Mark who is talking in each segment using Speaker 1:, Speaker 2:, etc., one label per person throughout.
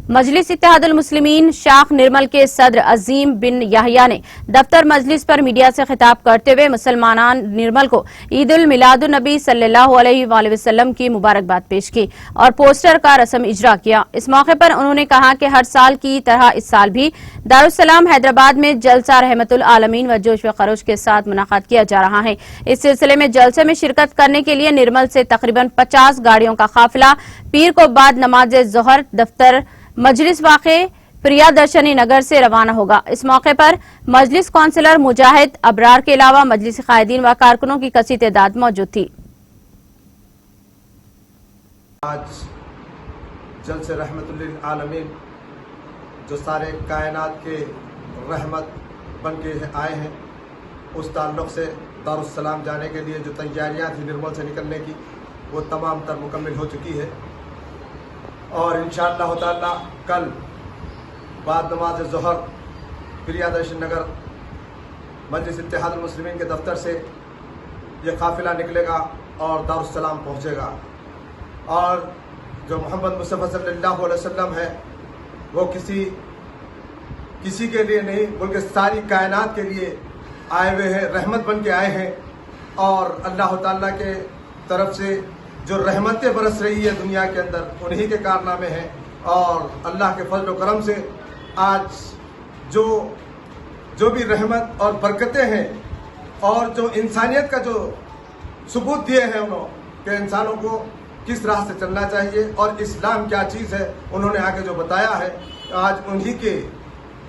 Speaker 1: मजलिस इत्तेहादुल मुस्लिमीन शाख निर्मल के सदर अजीम बिन याहिया ने दफ्तर मजलिस पर मीडिया से खिताब करते हुए मुसलमान निर्मल को ईद उल मिलादुन नबी सल्लल्लाहु अलैहि वसल्लम की मुबारकबाद पेश की और पोस्टर का रस्म इजरा किया। इस मौके पर उन्होंने कहा कि हर साल की तरह इस साल भी दारुस्सलाम हैदराबाद में जलसा रहमतुल आलमीन व जोश व खरोश के साथ मुनाकात किया जा रहा है। इस सिलसिले में जलसे में शिरकत करने के लिए निर्मल से तकरीबन 50 गाड़ियों का काफिला पीर को बाद नमाज ज़ोहर दफ्तर मजलिस वाक़े प्रियादर्शनी नगर से रवाना होगा। इस मौके पर मजलिस काउंसिलर मुजाहिद अबरार के अलावा मजलिस कायदीन व कारकुनों की कसी तादाद मौजूद थी।
Speaker 2: आज जलसे रहमतुल आलमीन जो सारे कायनात के रहमत बन के आए हैं, उस ताल्लुक़ से दारुस्सलाम जाने के लिए जो तैयारियां थी निर्मल से निकलने की, वो तमाम तर मुकम्मल हो चुकी है और इंशाअल्लाह ताला कल बाद नमाज ज़ोहर प्रियादर्शन नगर मजलिस इत्तेहादुल मुस्लिमीन के दफ्तर से ये काफिला निकलेगा और दारुस्सलाम पहुँचेगा। और जो मोहम्मद मुस्तफ़ा सल्लल्लाहु अलैहि वसल्लम है, वो किसी के लिए नहीं बल्कि सारी कायनात के लिए आए हुए हैं, रहमत बन के आए हैं। और अल्लाह ताला के तरफ से जो रहमतें बरस रही है दुनिया के अंदर, उन्हीं के कारनामे हैं। और अल्लाह के फजल व करम से आज जो भी रहमत और बरकतें हैं और जो इंसानियत का जो सबूत दिए हैं उन्होंने कि इंसानों को किस राह से चलना चाहिए और इस्लाम क्या चीज़ है, उन्होंने आगे जो बताया है, आज उन्हीं के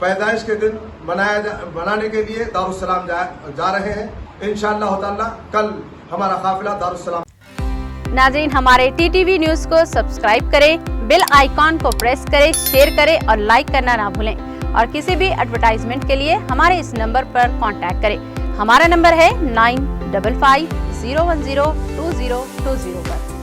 Speaker 2: पैदाइश के दिन मनाने के लिए दारुस्सलाम जा रहे हैं। इंशाअल्लाह ताला कल हमारा काफिला दारुस्सलाम।
Speaker 1: नाज़रीन, हमारे टीटीवी न्यूज को सब्सक्राइब करें, बेल आइकॉन को प्रेस करें, शेयर करें और लाइक करना ना भूलें। और किसी भी एडवर्टाइजमेंट के लिए हमारे इस नंबर पर कांटेक्ट करें। हमारा नंबर है 9550102020 पर।